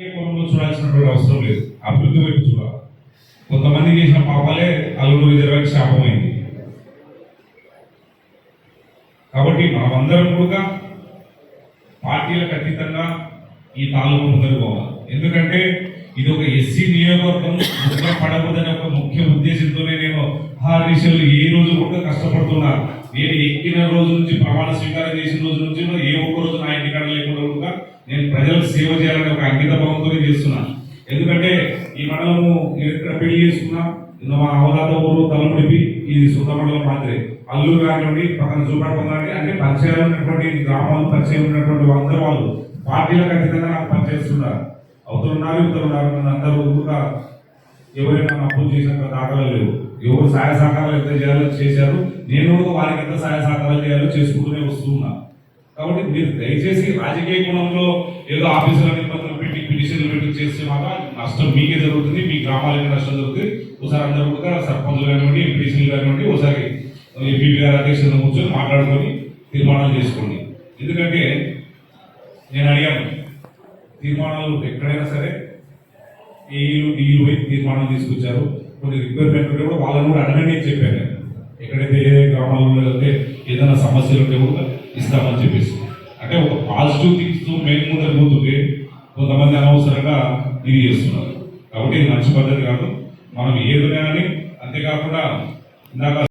కోణంలో చూడాల్సినటువంటి అవసరం లేదు, అభివృద్ధి వైపు చూడాలి. కొంతమంది చేసిన పాపాలే అల్లూరు రిజర్వాయర్ శాపమైంది. కాబట్టి మనమందరం కూడా పార్టీలకు అతీతంగా ఈ తాలూకు ముందరు పోవాలి. ఎందుకంటే ఇది ఒక ఎస్సీ నియోజకవర్గం ముఖ్యం పడకూడదనే ఒక ముఖ్య ఉద్దేశంతోనే నేను ఆ దిశలో ఏ రోజు కూడా కష్టపడుతున్నా. నేను ఎక్కిన రోజు నుంచి, ప్రమాణ స్వీకారం చేసిన రోజు నుంచి ఏ ఒక్క రోజు నా ఇంటికాడ లేకుండా కూడా నేను ప్రజలకు సేవ చేయాలనే ఒక అంకిత భావంతోనే చేస్తున్నాను. ఎందుకంటే ఈ మండలము ఎక్కడ పెళ్లి చేసుకున్నా, మా అవగాహన ఊరు తలముడిపి ఇది సొంత మండలం మాత్రమే. అల్లూరు కానివ్వండి, పక్కన చూపడకుండా అంటే పరిచయాలు ఉన్నటువంటి గ్రామాలు, పరిచయం ఉన్నటువంటి అందరూ వాళ్ళు పార్టీలకు అతీతంగా నాకు పనిచేస్తున్నారు. అవుతున్నారు, ఇస్తున్నారు. అందరూ కూడా ఎవరైనా అప్పులు చేసిన దాఖలు లేవు. ఎవరు సహాయ సహకారాలు ఎంత చేయాలో చేశారు. నేను వారికి ఎంత సహాయ సహకారాలు చేయాలో చేసుకుంటూనే వస్తున్నా. కాబట్టి మీరు దయచేసి రాజకీయ కోణంలో ఏదో ఆఫీసుల నిబంధనలు పెట్టి, పిటిషన్లు పెట్టి చేస్తే మాత్రం నష్టం మీకే జరుగుతుంది, మీ గ్రామాలకి నష్టం జరుగుతుంది. ఒకసారి అందరూ కూడా సర్పంచులు కానివ్వండి, ఎంపీసీలు కానివ్వండి, ఒకసారి ఎంపీ గారి అధ్యక్షతన కూర్చొని మాట్లాడుకొని తీర్మానాలు చేసుకోండి. ఎందుకంటే నేను అడిగాను, తీర్మానాలు ఎక్కడైనా సరే ఏఈలు డీలు పోయి తీర్మానం తీసుకొచ్చారు. కొన్ని రిక్వైర్మెంట్ ఉంటే కూడా వాళ్ళని కూడా అడగండి అని చెప్పాను. ఎక్కడైతే ఏ గ్రామాలలో అయితే ఏదైనా సమస్యలు ఉంటే కూడా ఇస్తామని చెప్పేసి, అంటే ఒక పాజిటివ్ థింగ్స్ మెయిన్ ముందర పోతుంటే కొంతమంది అనవసరంగా ఇది చేస్తున్నారు. కాబట్టి ఇది మంచి పద్ధతి కాదు. మనం ఏదైనా కానీ, అంతేకాకుండా ఇందాక